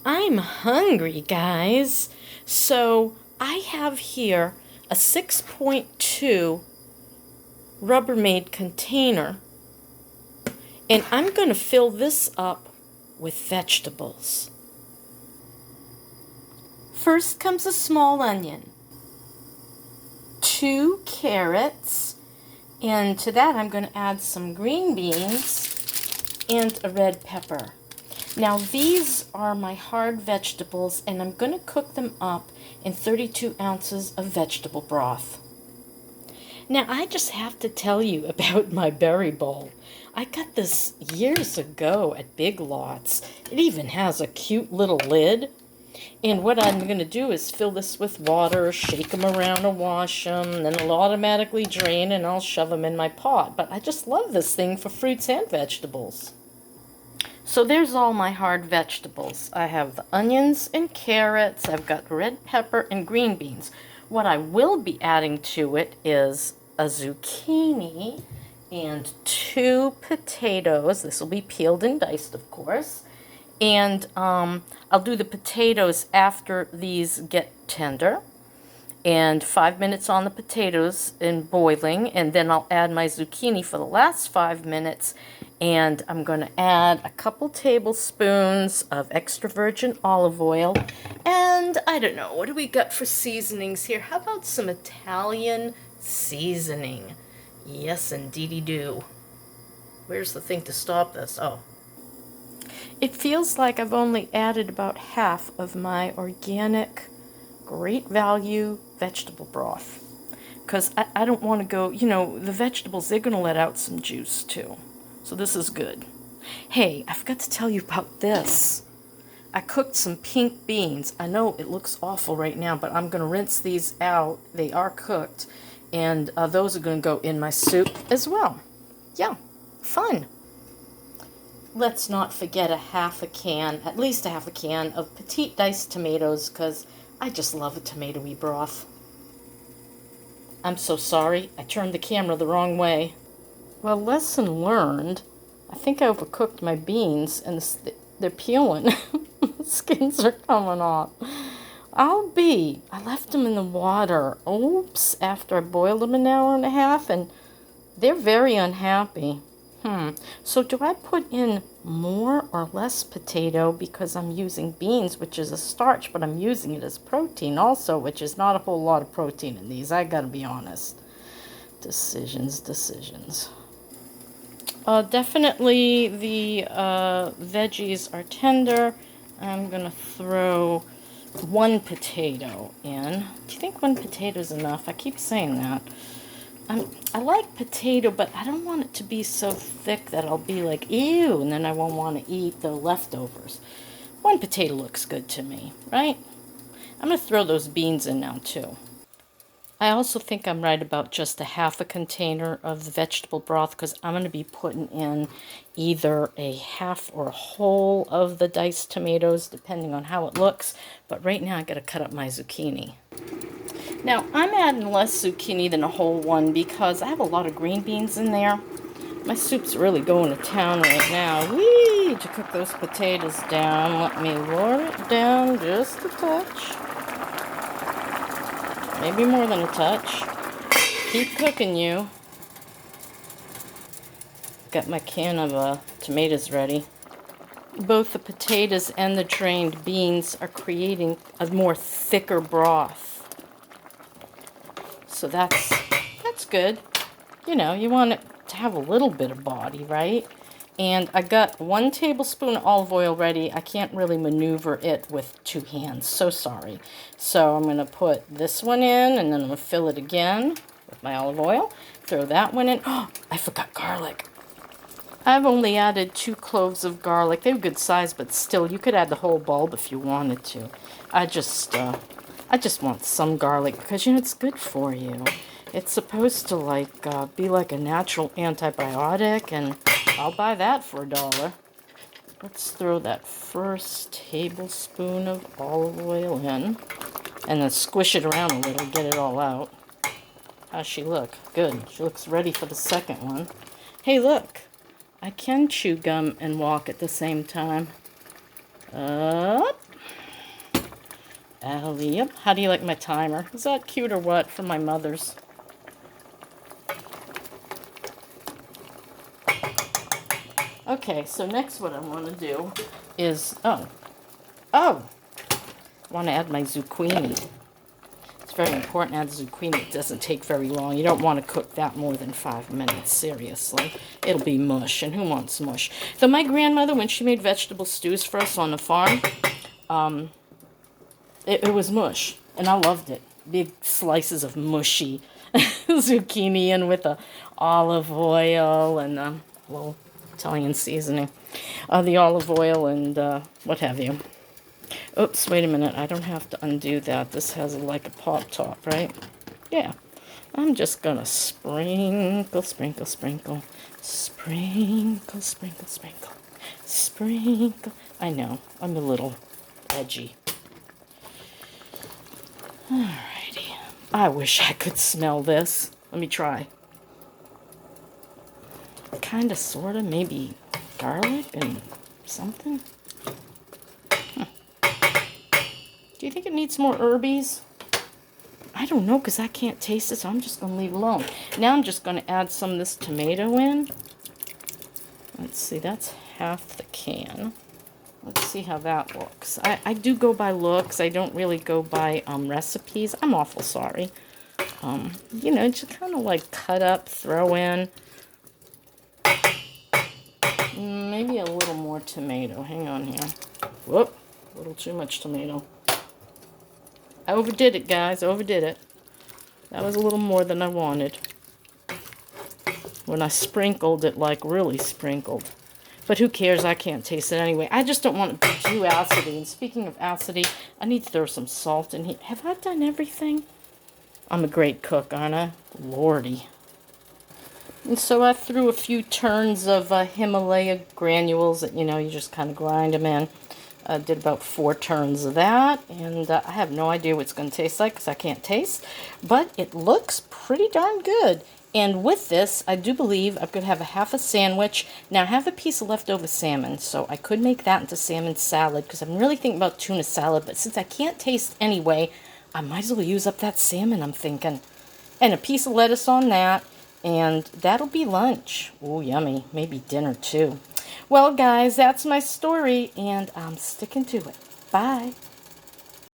I'm hungry, guys. So I have here a 6.2 Rubbermaid container, and I'm going to fill this up with vegetables. First comes a small onion, 2 carrots, and to that I'm going to add some green beans and a red pepper. Now these are my hard vegetables, and I'm going to cook them up in 32 ounces of vegetable broth. Now I just have to tell you about my berry bowl. I got this years ago at Big Lots. It even has a cute little lid. And what I'm going to do is fill this with water, shake them around and wash them, then it'll automatically drain and I'll shove them in my pot. But I just love this thing for fruits and vegetables. So there's all my hard vegetables. I have the onions and carrots, I've got red pepper and green beans. What I will be adding to it is a zucchini and 2 potatoes. This will be peeled and diced, of course. And I'll do the potatoes after these get tender. And 5 minutes on the potatoes in boiling. And then I'll add my zucchini for the last 5 minutes. And I'm going to add a couple tablespoons of extra virgin olive oil. And I don't know, what do we got for seasonings here? How about some Italian seasoning? Yes, indeedy do. Where's the thing to stop this? Oh. It feels like I've only added about half of my organic, great value vegetable broth. Because I don't want to go, the vegetables, they're going to let out some juice too. So this is good. Hey, I forgot to tell you about this. I cooked some pink beans. I know it looks awful right now, but I'm going to rinse these out. They are cooked. And those are going to go in my soup as well. Yeah, fun. Let's not forget at least a half a can of petite diced tomatoes, because I just love a tomatoey broth. I'm so sorry, I turned the camera the wrong way. Well, lesson learned. I think I overcooked my beans, and they're peeling. The skins are coming off. I left them in the water, after I boiled them an hour and a half, and they're very unhappy. So do I put in more or less potato, because I'm using beans, which is a starch, but I'm using it as protein also, which is not a whole lot of protein in these, I gotta be honest. Decisions. Definitely the veggies are tender. I'm gonna throw 1 potato in. Do you think 1 potato is enough? I keep saying that. I like potato, but I don't want it to be so thick that I'll be like, ew, and then I won't want to eat the leftovers. 1 potato looks good to me, right? I'm going to throw those beans in now, too. I also think I'm right about just a half a container of the vegetable broth, because I'm going to be putting in either a half or a whole of the diced tomatoes, depending on how it looks. But right now I got to cut up my zucchini. Now, I'm adding less zucchini than a whole one because I have a lot of green beans in there. My soup's really going to town right now. Whee! To cook those potatoes down, let me lower it down just a touch. Maybe more than a touch. Keep cooking, you. Got my can of tomatoes ready. Both the potatoes and the drained beans are creating a more thicker broth. So that's good. You want it to have a little bit of body, right? And I got 1 tablespoon of olive oil ready. I can't really maneuver it with 2 hands. So sorry. So I'm going to put this one in, and then I'm going to fill it again with my olive oil. Throw that one in. Oh, I forgot garlic. I've only added 2 cloves of garlic. They're good size, but still, you could add the whole bulb if you wanted to. I just want some garlic because, it's good for you. It's supposed to, be like a natural antibiotic, and I'll buy that for $1. Let's throw that first tablespoon of olive oil in, and then squish it around a little, get it all out. How's she look? Good. She looks ready for the second one. Hey, look. I can chew gum and walk at the same time. Up. Allie, yep. How do you like my timer? Is that cute or what from my mother's? Okay, so next what I want to do is, I want to add my zucchini. It's very important to add zucchini. It doesn't take very long. You don't want to cook that more than 5 minutes, seriously. It'll be mush, and who wants mush? Though my grandmother, when she made vegetable stews for us on the farm, it was mush, and I loved it. Big slices of mushy zucchini in with the olive oil and a little Italian seasoning. The olive oil and what have you. Oops, wait a minute. I don't have to undo that. This has like a pop top, right? Yeah. I'm just going to sprinkle, sprinkle, sprinkle. Sprinkle, sprinkle, sprinkle. Sprinkle. I know. I'm a little edgy. Alrighty. I wish I could smell this. Let me try. Kind of, sort of, maybe garlic and something. Do you think it needs more herbies? I don't know, because I can't taste it, so I'm just going to leave it alone. Now I'm just going to add some of this tomato in. Let's see, that's half the can. Let's see how that looks. I do go by looks. I don't really go by recipes. I'm awful sorry. You know, just kind of like cut up, throw in. Maybe a little more tomato. Hang on here. Whoop, a little too much tomato. I overdid it, guys. Overdid it. That was a little more than I wanted. When I sprinkled it, like really sprinkled. But who cares? I can't taste it anyway. I just don't want it to be too acidy. And speaking of acidy, I need to throw some salt in here. Have I done everything? I'm a great cook, aren't I? Lordy. And so I threw a few turns of Himalaya granules that, you know, you just kind of grind them in. Did about 4 turns of that, and I have no idea what it's going to taste like because I can't taste, but it looks pretty darn good. And with this, I do believe I'm going to have a half a sandwich. Now, I have a piece of leftover salmon, so I could make that into salmon salad because I'm really thinking about tuna salad, but since I can't taste anyway, I might as well use up that salmon, I'm thinking. And a piece of lettuce on that, and that'll be lunch. Oh, yummy. Maybe dinner, too. Well, guys, that's my story, and I'm sticking to it. Bye.